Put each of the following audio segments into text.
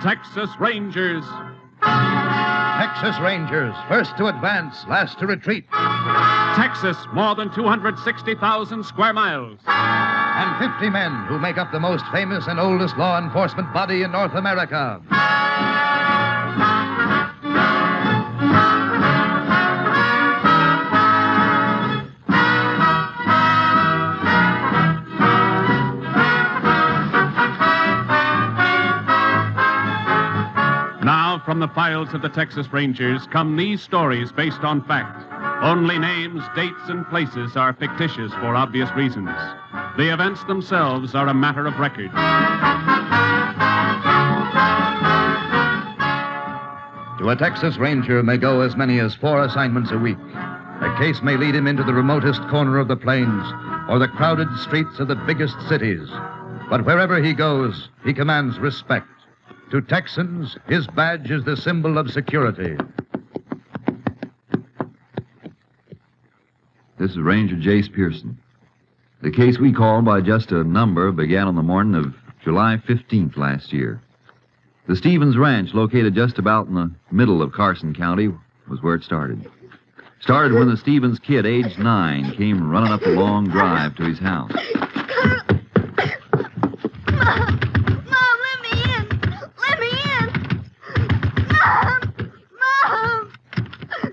Texas Rangers. Texas Rangers, first to advance, last to retreat. Texas, more than 260,000 square miles. And 50 men who make up the most famous and oldest law enforcement body in North America. Now, from the files of the Texas Rangers come these stories based on fact. Only names, dates, and places are fictitious for obvious reasons. The events themselves are a matter of record. To a Texas Ranger may go as many as 4 assignments a week. A case may lead him into the remotest corner of the plains or the crowded streets of the biggest cities. But wherever he goes, he commands respect. To Texans, his badge is the symbol of security. This is Ranger Jace Pearson. The case we called by just a number began on the morning of July 15th last year. The Stevens Ranch, located just about in the middle of Carson County, was where it started. Started when the Stevens kid, aged 9, came running up the long drive to his house. Mom, let me in. Let me in. Mom.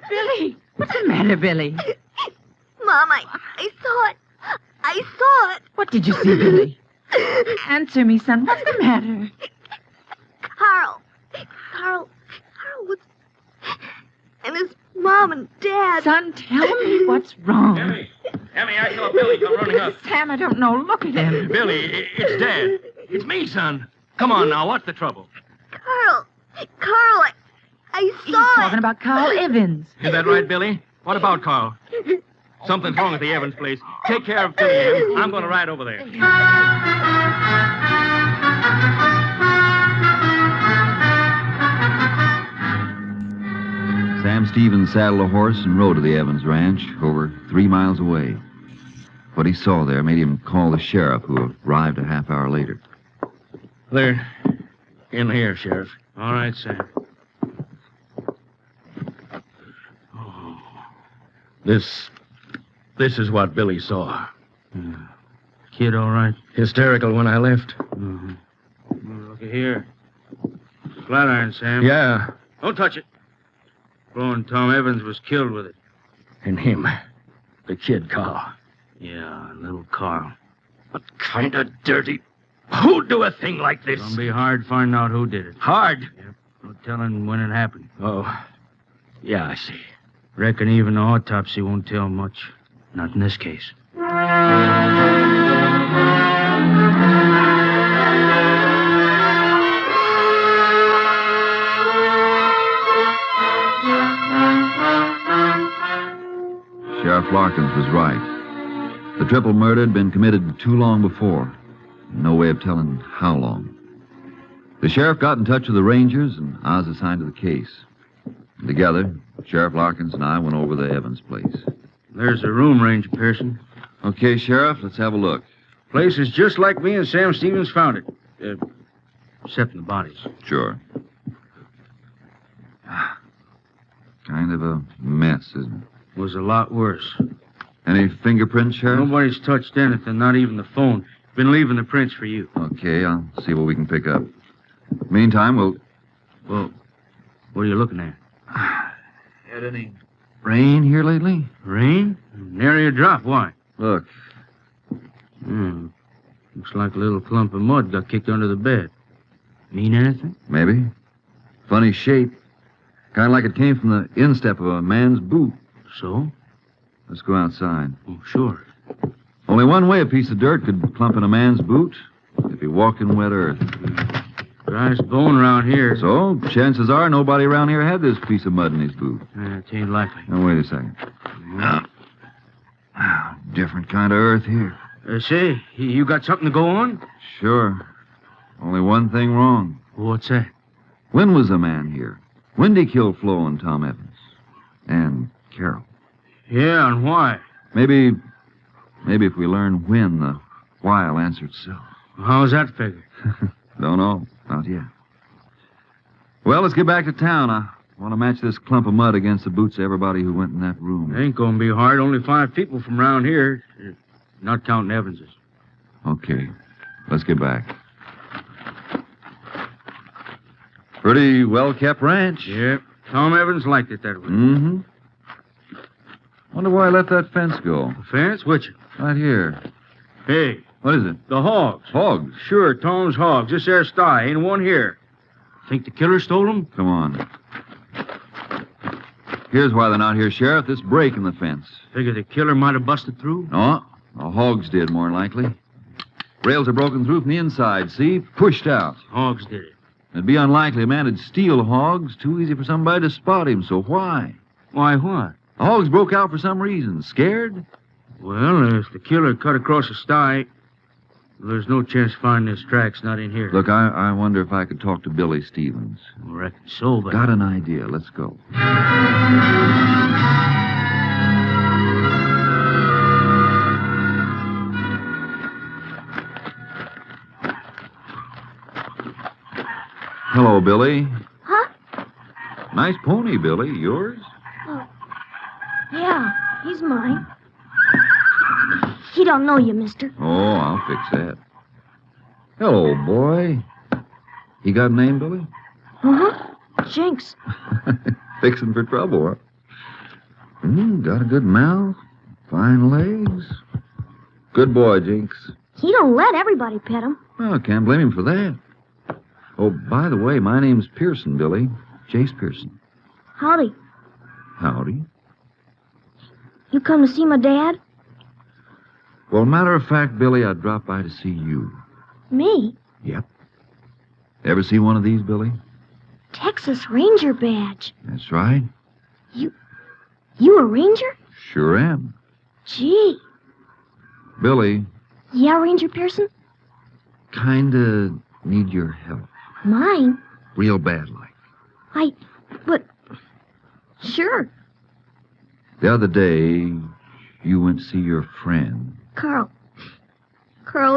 Billy, what's the matter, Billy? Mom, I saw it. I saw it. What did you see, Billy? Answer me, son. What's the matter? Carl was... And his mom and dad. Son, tell me what's wrong. Emmy, I saw Billy come running up. Sam, I don't know. Look at him. Billy, it's Dad. It's me, son. Come on now, what's the trouble? Carl, I saw He's it. talking about Carl Evans. Is that right, Billy? What about Carl? Something's wrong at the Evans place. Take care of Billy, Em. I'm going to ride over there. Sam Stevens saddled a horse and rode to the Evans Ranch, over 3 miles away. What he saw there made him call the sheriff, who arrived a half hour later. They're in here, Sheriff. All right, Sam. Oh. This is what Billy saw. Kid all right? Hysterical when I left. Mm-hmm. Look here. Flatiron, Sam. Yeah. Don't touch it. Blowing Tom Evans was killed with it. And him. The kid, Carl. Yeah, little Carl. What kind of dirty... Who'd do a thing like this? It'll be hard finding out who did it. Hard? Yep. No telling when it happened. Oh. Yeah, I see. Reckon even the autopsy won't tell much. Not in this case. Sheriff Larkins was right. The triple murder had been committed too long before. No way of telling how long. The sheriff got in touch with the Rangers, and I was assigned to the case. And together, Sheriff Larkins and I went over to Evans' place. There's the room, Ranger Pearson. Okay, Sheriff, let's have a look. Place is just like me and Sam Stevens found it. Except in the bodies. Sure. Kind of a mess, isn't it? Was a lot worse. Any fingerprints, Sheriff? Nobody's touched anything, not even the phone. Been leaving the prints for you. Okay, I'll see what we can pick up. Meantime, Well, what are you looking at? Had any rain here lately? Rain? Nary a drop. Why? Look. Looks like a little clump of mud got kicked under the bed. Mean anything? Maybe. Funny shape. Kind of like it came from the instep of a man's boot. So? Let's go outside. Oh, sure. Only one way a piece of dirt could clump in a man's boot. If he walked in wet earth. Driest bone around here. So, chances are nobody around here had this piece of mud in his boot. It ain't likely. Now, wait a second. Different kind of earth here. Say, you got something to go on? Sure. Only one thing wrong. What's that? When was the man here? When did he kill Flo and Tom Evans? And Carol? Yeah, and why? Maybe if we learn when, the why'll answer itself. How's that figure? Don't know. Not yet. Well, let's get back to town. I want to match this clump of mud against the boots of everybody who went in that room. It ain't gonna be hard. Only 5 people from around here. Not counting Evans's. Okay. Let's get back. Pretty well-kept ranch. Yep. Tom Evans liked it that way. Mm-hmm. Wonder why I let that fence go. The fence? Which? Right here. Hey, What is it? the hogs. Hogs. Sure, Tom's hogs. This there sty. Ain't one here. Think the killer stole them? Come on. Here's why they're not here, Sheriff. This break in the fence. Figure the killer might have busted through? No, the hogs did, more than likely. Rails are broken through from the inside, see? Pushed out. Hogs did it. It'd be unlikely a man would steal hogs. Too easy for somebody to spot him, so why? Why, what? The hogs broke out for some reason. Scared? Well, if the killer cut across the sty, there's no chance of finding his tracks not in here. Look, I wonder if I could talk to Billy Stevens. I reckon so, but... Got an idea. Let's go. Hello, Billy. Huh? Nice pony, Billy. Yours? Oh. Yeah, he's mine. He don't know you, mister. Oh, I'll fix that. Hello, boy. You got a name, Billy? Uh-huh. Jinx. Fixing for trouble, huh? Got a good mouth. Fine legs. Good boy, Jinx. He don't let everybody pet him. Oh, can't blame him for that. Oh, by the way, my name's Pearson, Billy. Jace Pearson. Howdy. Howdy. You come to see my dad? Well, matter of fact, Billy, I dropped by to see you. Me? Yep. Ever see one of these, Billy? Texas Ranger badge. That's right. You a ranger? Sure am. Gee. Billy, Yeah, Ranger Pearson? kinda need your help. Mine? Real bad like. But... Sure. The other day, you went to see your friend. Carl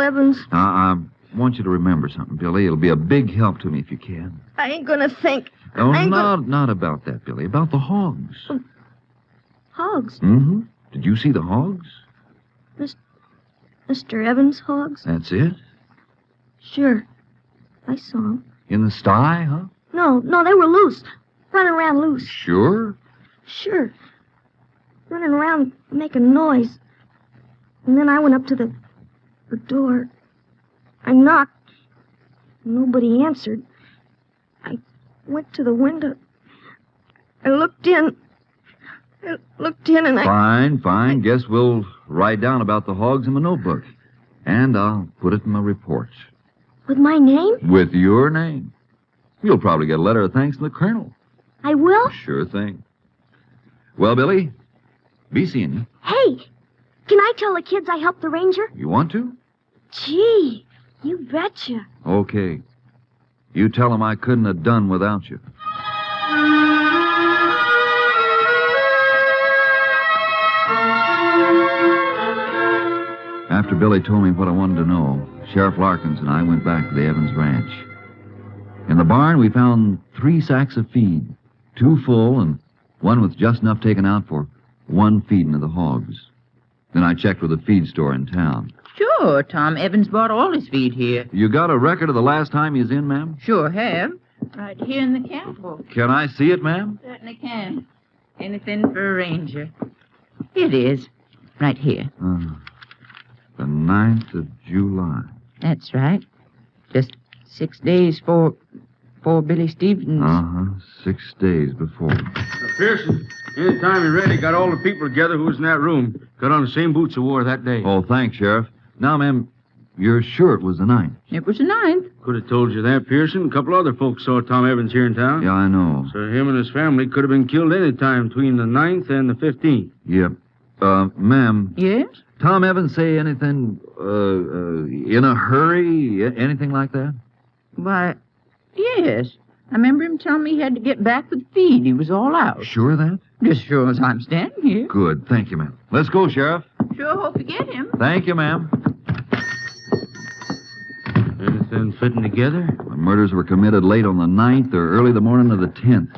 Evans. I want you to remember something, Billy. It'll be a big help to me if you can. I ain't gonna think. Oh, I ain't not about that, Billy. About the hogs. Hogs. Mm-hmm. Did you see the hogs? Mr. Evans' hogs? That's it? Sure. I saw them. In the sty, huh? No, they were loose. Running around loose. Sure. Sure. Running around making noise. And then I went up to the door. I knocked. Nobody answered. I went to the window. I looked in. And Fine. Guess we'll write down about the hogs in my notebook. And I'll put it in my report. With my name? With your name. You'll probably get a letter of thanks from the colonel. I will? Sure thing. Well, Billy, be seeing you. Hey, can I tell the kids I helped the ranger? You want to? Gee, you betcha. Okay. You tell them I couldn't have done without you. After Billy told me what I wanted to know, Sheriff Larkins and I went back to the Evans Ranch. In the barn, we found 3 sacks of feed, 2 full and one with just enough taken out for 1 feeding of the hogs. Then I checked with the feed store in town. Sure, Tom Evans bought all his feed here. You got a record of the last time he was in, ma'am? Sure have. Right here in the camp book. Can I see it, ma'am? Certainly can. Anything for a ranger. Here it is. Right here. The 9th of July. That's right. Just 6 days for Billy Stevens. 6 days before. Pearson, anytime you're ready, got all the people together who was in that room. Got on the same boots he wore that day. Oh, thanks, Sheriff. Now, ma'am, you're sure it was the 9th? It was the 9th. Could have told you that, Pearson. A couple other folks saw Tom Evans here in town. Yeah, I know. So him and his family could have been killed any time between the 9th and the 15th. Yep. Ma'am, Yes? Tom Evans say anything, in a hurry? Anything like that? Why, yes. I remember him telling me he had to get back with feed. He was all out. Sure of that? Just sure as I'm standing here. Good. Thank you, ma'am. Let's go, Sheriff. Sure hope you get him. Thank you, ma'am. Anything fitting together? The murders were committed late on the 9th or early the morning of the 10th.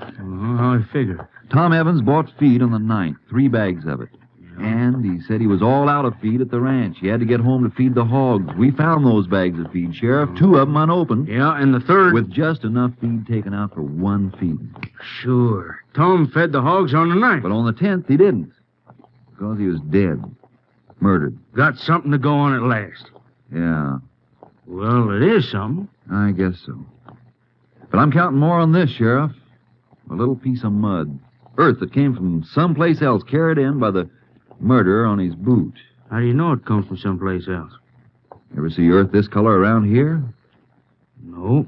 How I figure. Tom Evans bought feed on the 9th, 3 bags of it. And he said he was all out of feed at the ranch. He had to get home to feed the hogs. We found those bags of feed, Sheriff, 2 of them unopened. Yeah, and the 3rd... With just enough feed taken out for 1 feeding. Sure. Tom fed the hogs on the 9th. But on the 10th, he didn't. Because he was dead. Murdered. Got something to go on at last. Yeah, Well, it is something. I guess so. But I'm counting more on this, Sheriff. A little piece of mud. Earth that came from someplace else, carried in by the murderer on his boot. How do you know it comes from someplace else? Ever see earth this color around here? No.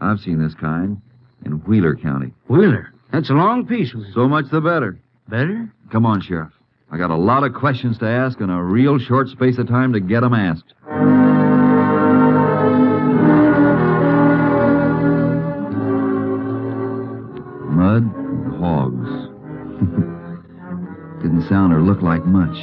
I've seen this kind in Wheeler County. Wheeler. That's a long piece. So much the better. Better? Come on, Sheriff. I got a lot of questions to ask and a real short space of time to get 'em asked. Mud and hogs. Didn't sound or look like much.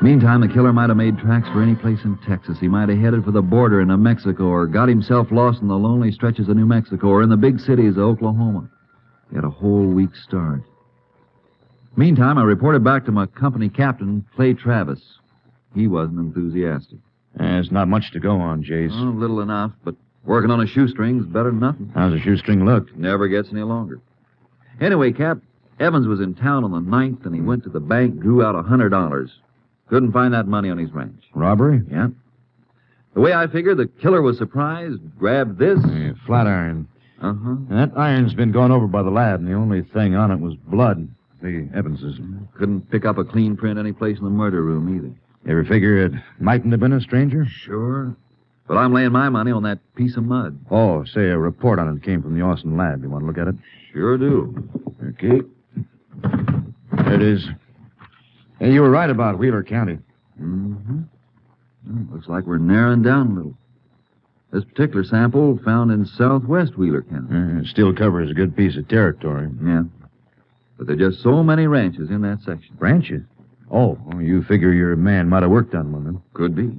Meantime, the killer might have made tracks for any place in Texas. He might have headed for the border into Mexico or got himself lost in the lonely stretches of New Mexico or in the big cities of Oklahoma. He had a whole week's start. Meantime, I reported back to my company captain, Clay Travis. He wasn't enthusiastic. There's not much to go on, Jace. Oh, little enough, but working on a shoestring's better than nothing. How's the shoestring look? Never gets any longer. Anyway, Cap, Evans was in town on the 9th, and he went to the bank, drew out $100. Couldn't find that money on his ranch. Robbery? Yeah. The way I figure, the killer was surprised, grabbed this. Flat iron. Uh-huh. And that iron's been gone over by the lab, and the only thing on it was blood. The Evans's. Couldn't pick up a clean print any place in the murder room, either. Ever figure it mightn't have been a stranger? Sure. But I'm laying my money on that piece of mud. Oh, say a report on it came from the Austin lab. You want to look at it? Sure do. Okay. There it is. Hey, you were right about Wheeler County. Mm-hmm. Well, looks like we're narrowing down a little. This particular sample found in southwest Wheeler County. It still covers a good piece of territory. Yeah. But there are just so many ranches in that section. Ranches? Oh, you figure your man might have worked on one, then? Could be.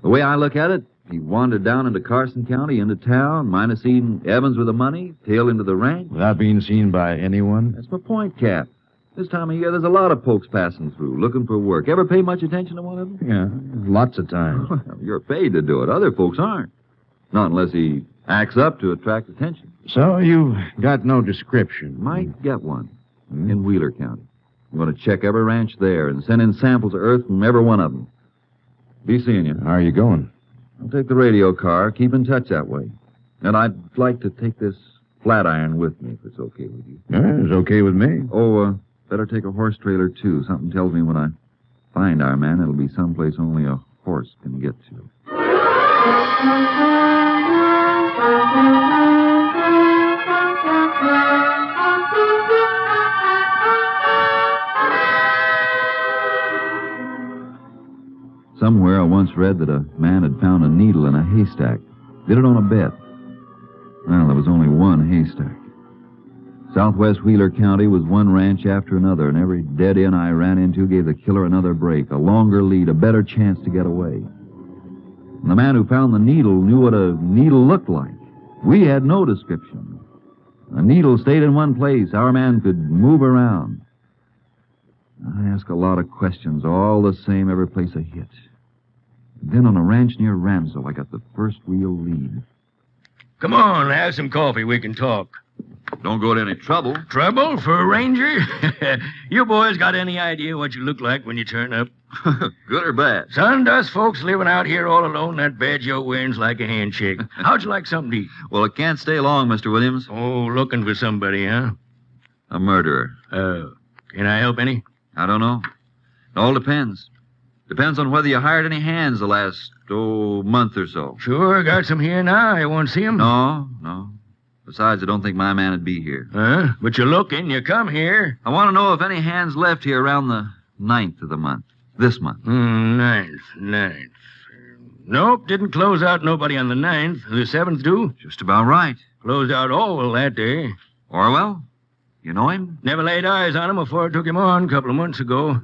The way I look at it, he wandered down into Carson County, into town, might have seen Evans with the money, tailed into the ranch. Without being seen by anyone? That's my point, Cap. This time of year, there's a lot of folks passing through, looking for work. Ever pay much attention to one of them? Yeah, lots of times. Well, you're paid to do it. Other folks aren't. Not unless he acts up to attract attention. So you've got no description? Might get one in Wheeler County. I'm going to check every ranch there and send in samples of earth from every one of them. Be seeing you. How are you going? I'll take the radio car. Keep in touch that way. And I'd like to take this flat iron with me, if it's okay with you. Yeah, it's okay with me. Oh, better take a horse trailer, too. Something tells me when I find our man, it'll be someplace only a horse can get to. Somewhere I once read that a man had found a needle in a haystack. Did it on a bet. Well, there was only one haystack. Southwest Wheeler County was one ranch after another, and every dead end I ran into gave the killer another break, a longer lead, a better chance to get away. And the man who found the needle knew what a needle looked like. We had no description. A needle stayed in one place. Our man could move around. I asked a lot of questions, all the same every place I hit. Then on a ranch near Ramsell, I got the first real lead. Come on, have some coffee. We can talk. Don't go to any trouble. Trouble for a ranger? You boys got any idea what you look like when you turn up? Good or bad? Son, us folks living out here all alone, that badge you're wearing's like a handshake. How'd you like something to eat? Well, it can't stay long, Mr. Williams. Oh, looking for somebody, huh? A murderer. Can I help any? I don't know. It all depends. Depends on whether you hired any hands the last, month or so. Sure, got some here now. You want to see them? No. Besides, I don't think my man would be here. Huh? But you're looking. You come here. I want to know if any hands left here around the 9th of the month. This month. 9th. Nope, didn't close out nobody on the 9th. The 7th do? Just about right. Closed out Orwell that day. Orwell? You know him? Never laid eyes on him before I took him on a couple of months ago.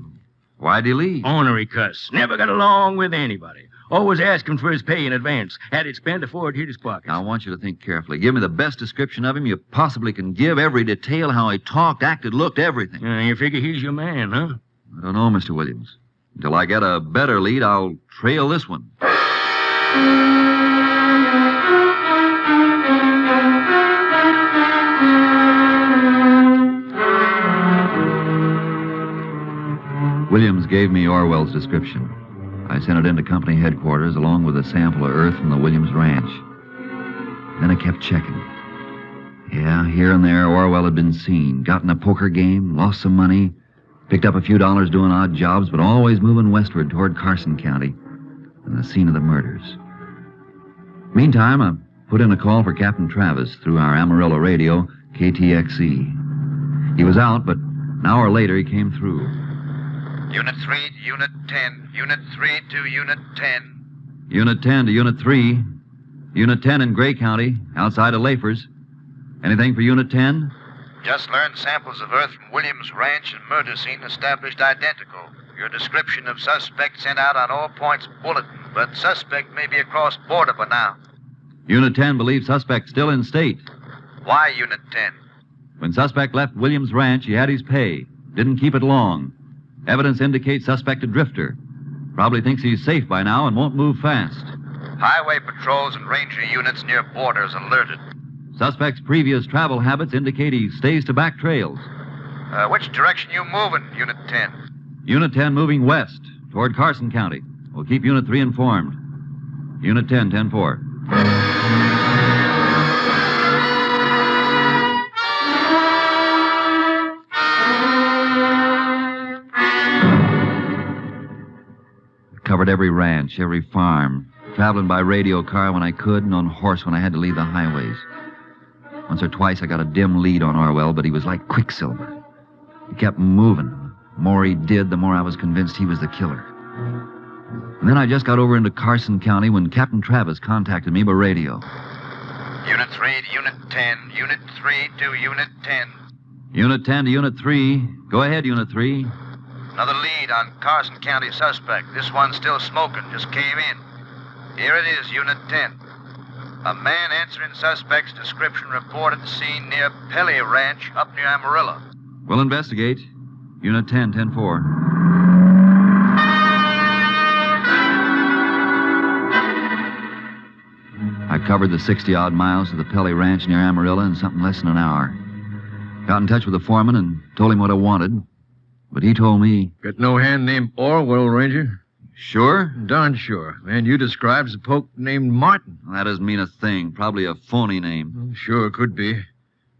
Why'd he leave? Ornery cuss. Never got along with anybody. Always asking for his pay in advance. Had it spent before it hit his pockets. Now, I want you to think carefully. Give me the best description of him you possibly can give. Every detail, how he talked, acted, looked, everything. You figure he's your man, huh? I don't know, Mr. Williams. Until I get a better lead, I'll trail this one. Williams gave me Orwell's description. I sent it into company headquarters along with a sample of earth from the Williams ranch. Then I kept checking. Yeah, here and there, Orwell had been seen. Got in a poker game, lost some money, picked up a few dollars doing odd jobs, but always moving westward toward Carson County and the scene of the murders. Meantime, I put in a call for Captain Travis through our Amarillo radio, KTXE. He was out, but an hour later he came through. Unit 3 to Unit 10. Unit 3 to Unit 10. Unit 10 to Unit 3. Unit 10 in Gray County, outside of Lafers. Anything for Unit 10? Just learned samples of earth from Williams Ranch and murder scene established identical. Your description of suspect sent out on all points bulletin, but suspect may be across border by now. Unit 10 believes suspect still in state. Why Unit 10? When suspect left Williams Ranch, he had his pay. Didn't keep it long. Evidence indicates suspect a drifter. Probably thinks he's safe by now and won't move fast. Highway patrols and ranger units near borders alerted. Suspect's previous travel habits indicate he stays to back trails. Which direction you moving, Unit 10? Unit 10 moving west toward Carson County. We'll keep Unit 3 informed. Unit 10, 10-4. Covered every ranch, every farm, traveling by radio car when I could and on horse when I had to leave the highways. Once or twice I got a dim lead on Orwell, but he was like quicksilver. He kept moving. The more he did, the more I was convinced he was the killer. And then I just got over into Carson County when Captain Travis contacted me by radio. Unit 3 to Unit 10. Unit 3 to Unit 10. Unit 10 to Unit 3. Go ahead, Unit 3. Another lead on Carson County suspect. This one's still smoking, just came in. Here it is, Unit 10. A man answering suspect's description reported seen near Pelly Ranch up near Amarillo. We'll investigate. Unit 10, 10-4. I covered the 60-odd miles to the Pelly Ranch near Amarillo in something less than an hour. Got in touch with the foreman and told him what I wanted. But he told me... Got no hand named Orwell, Ranger? Sure? Darn sure. Man you describes a poke named Martin. Well, that doesn't mean a thing. Probably a phony name. Sure, could be. What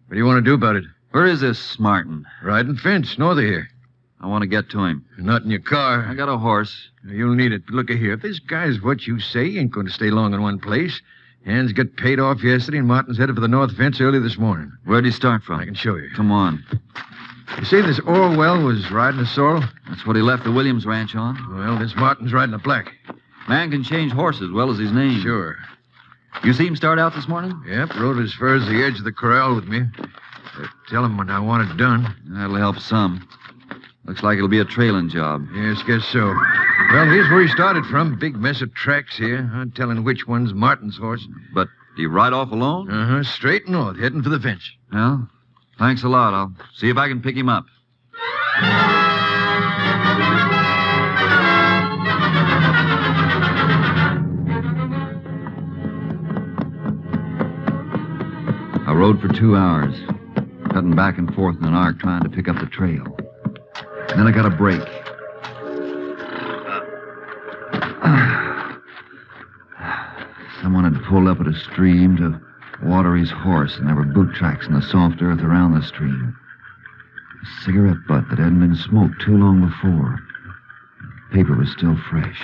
do you want to do about it? Where is this Martin? Riding fence, north of here. I want to get to him. Not in your car. I got a horse. You'll need it. Look here. If this guy's what you say, he ain't going to stay long in one place. Hands got paid off yesterday, and Martin's headed for the north fence early this morning. Where'd he start from? I can show you. Come on. You say this Orwell was riding a sorrel? That's what he left the Williams Ranch on. Well, this Martin's riding a black. Man can change horses as well as his name. Sure. You see him start out this morning? Yep, rode as far as the edge of the corral with me. Tell him when I want it done. That'll help some. Looks like it'll be a trailing job. Yes, guess so. Well, here's where he started from. Big mess of tracks here. I'm telling which one's Martin's horse. But do you ride off alone? Uh-huh, straight north, heading for the fence. Well, thanks a lot. I'll see if I can pick him up. I rode for 2 hours, cutting back and forth in an arc trying to pick up the trail. Then I got a break. Someone had pulled up at a stream to water his horse, and there were boot tracks in the soft earth around the stream. A cigarette butt that hadn't been smoked too long before. The paper was still fresh.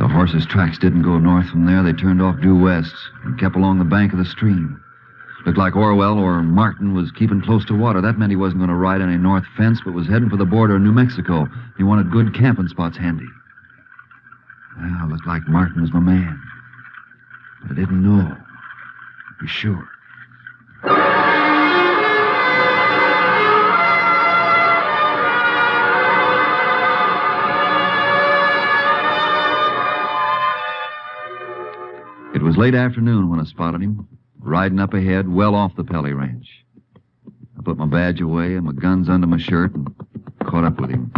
The horse's tracks didn't go north from there. They turned off due west and kept along the bank of the stream. Looked like Orwell or Martin was keeping close to water. That meant he wasn't going to ride any north fence, but was heading for the border of New Mexico. He wanted good camping spots handy. Well, looked like Martin was my man. But I didn't know. To be sure. was late afternoon when I spotted him, riding up ahead, well off the Pelly Ranch. I put my badge away and my guns under my shirt and caught up with him.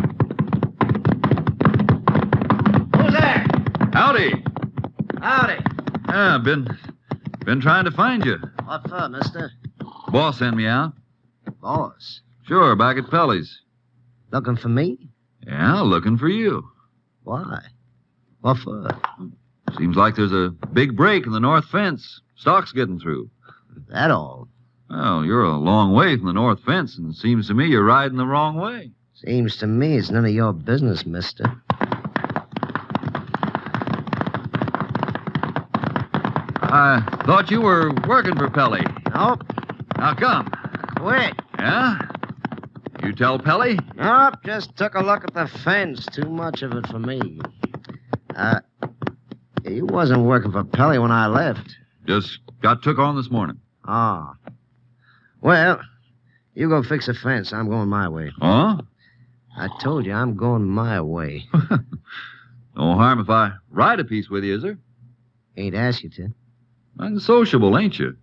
Who's there? Howdy. Howdy. Yeah, been trying to find you. What for, mister? Boss sent me out. Boss. Sure, back at Pelly's. Looking for me? Yeah, looking for you. Why? What for? Seems like there's a big break in the north fence. Stock's getting through. That all? Well, you're a long way from the north fence, and it seems to me you're riding the wrong way. Seems to me it's none of your business, mister. I thought you were working for Pelly. Nope. How come? Quit. Yeah? You tell Pelly? Nope, just took a look at the fence. Too much of it for me. You wasn't working for Pelly when I left. Just got took on this morning. Ah. Well, you go fix the fence. I'm going my way. Huh? I told you I'm going my way. No harm if I ride a piece with you, is there? Ain't asked you to. I'm sociable, ain't you?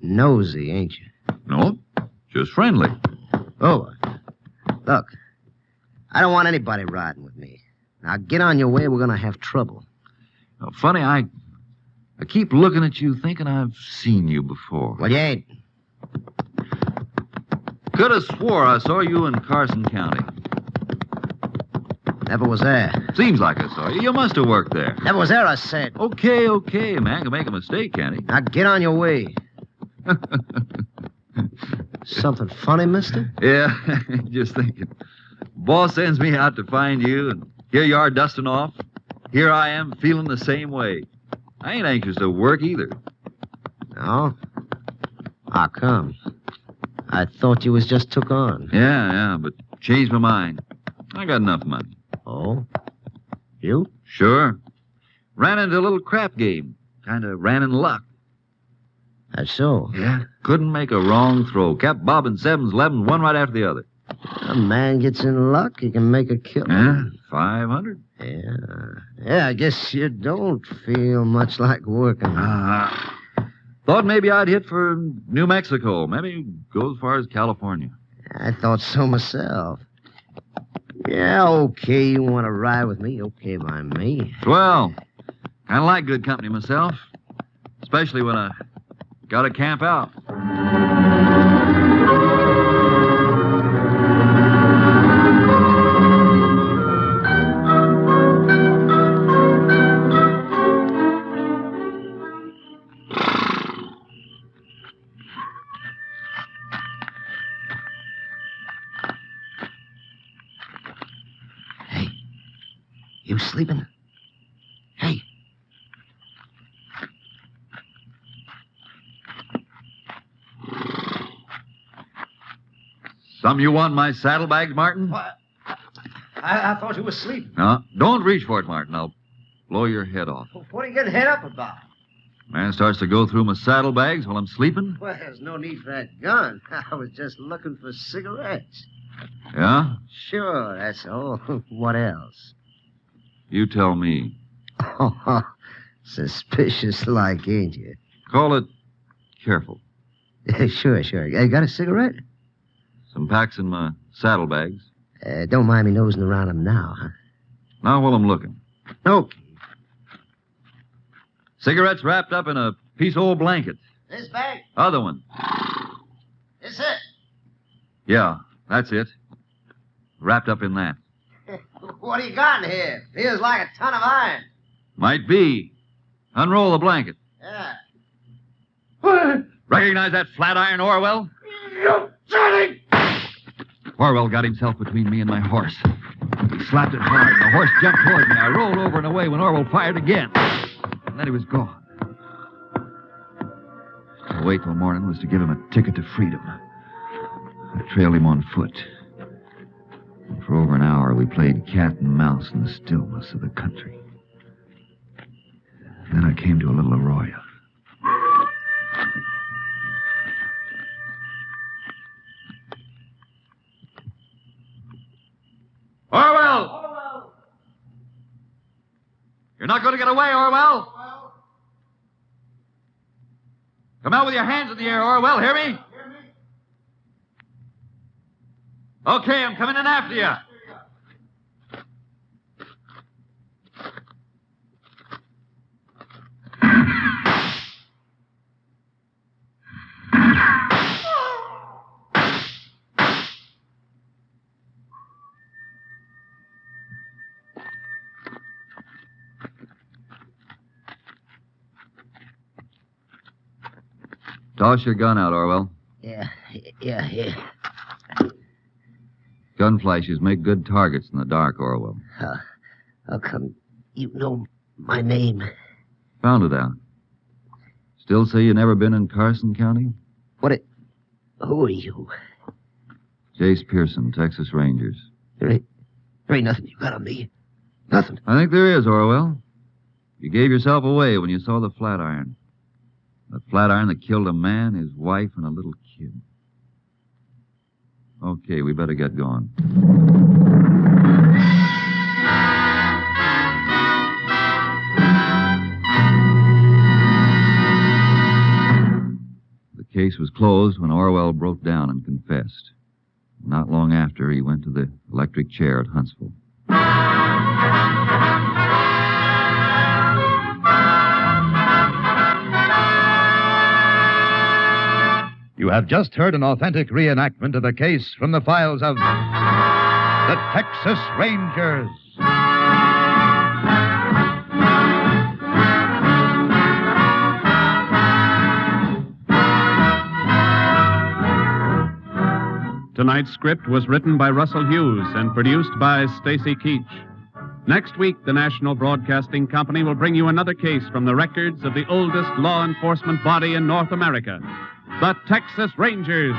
Nosy, ain't you? No, just friendly. Oh, look, I don't want anybody riding with me. Now get on your way. We're going to have trouble. Now, funny, I keep looking at you thinking I've seen you before. Well, you ain't. Could have swore I saw you in Carson County. Never was there. Seems like I saw you. You must have worked there. Never was there, I said. Okay, a man can make a mistake, can't he? Now get on your way. Something funny, mister? Yeah, just thinking. Boss sends me out to find you, and here you are dusting off. Here I am feeling the same way. I ain't anxious to work either. No? How come? I thought you was just took on. Yeah, but changed my mind. I got enough money. Oh? You? Sure. Ran into a little crap game. Kind of ran in luck. That's so. Yeah. Couldn't make a wrong throw. Kept bobbing 7s, 11s, one right after the other. A man gets in luck, he can make a kill. Yeah, 500. Yeah, I guess you don't feel much like working. Thought maybe I'd hit for New Mexico. Maybe go as far as California. I thought so myself. Yeah, okay, you want to ride with me? Okay by me. Swell. Kind of like good company myself. Especially when I got to camp out. You sleeping? Hey. Some you want my saddlebags, Martin? What? I thought you were asleep. No, don't reach for it, Martin. I'll blow your head off. What are you getting head up about? Man starts to go through my saddlebags while I'm sleeping. Well, there's no need for that gun. I was just looking for cigarettes. Yeah? Sure, that's all. What else? You tell me. Oh, suspicious like, ain't you? Call it careful. Sure. You got a cigarette? Some packs in my saddlebags. Don't mind me nosing around them now, huh? Now while I'm looking. Okay. Cigarettes wrapped up in a piece of old blanket. This bag? Other one. This it? Yeah, that's it. Wrapped up in that. What do you got in here? Feels like a ton of iron. Might be. Unroll the blanket. Yeah. Recognize that flat iron, Orwell? You dirty! Orwell got himself between me and my horse. He slapped it hard, and the horse jumped toward me. I rolled over and away when Orwell fired again. And then he was gone. To wait till morning was to give him a ticket to freedom. I trailed him on foot. And for over an hour, we played cat and mouse in the stillness of the country. Then I came to a little arroyo. Orwell! You're not going to get away, Orwell! Come out with your hands in the air, Orwell. Hear me? Okay, I'm coming in after you. Toss your gun out, Orwell. Yeah. Gun flashes make good targets in the dark, Orwell. How come you know my name? Found it out. Still say you never been in Carson County? Who are you? Jace Pearson, Texas Rangers. There ain't nothing you got on me. Nothing. I think there is, Orwell. You gave yourself away when you saw the Flatiron. The Flatiron that killed a man, his wife, and a little kid. Okay, we better get going. The case was closed when Orwell broke down and confessed. Not long after, he went to the electric chair at Huntsville. You have just heard an authentic reenactment of the case from the files of the Texas Rangers. Tonight's script was written by Russell Hughes and produced by Stacy Keach. Next week, the National Broadcasting Company will bring you another case from the records of the oldest law enforcement body in North America, the Texas Rangers.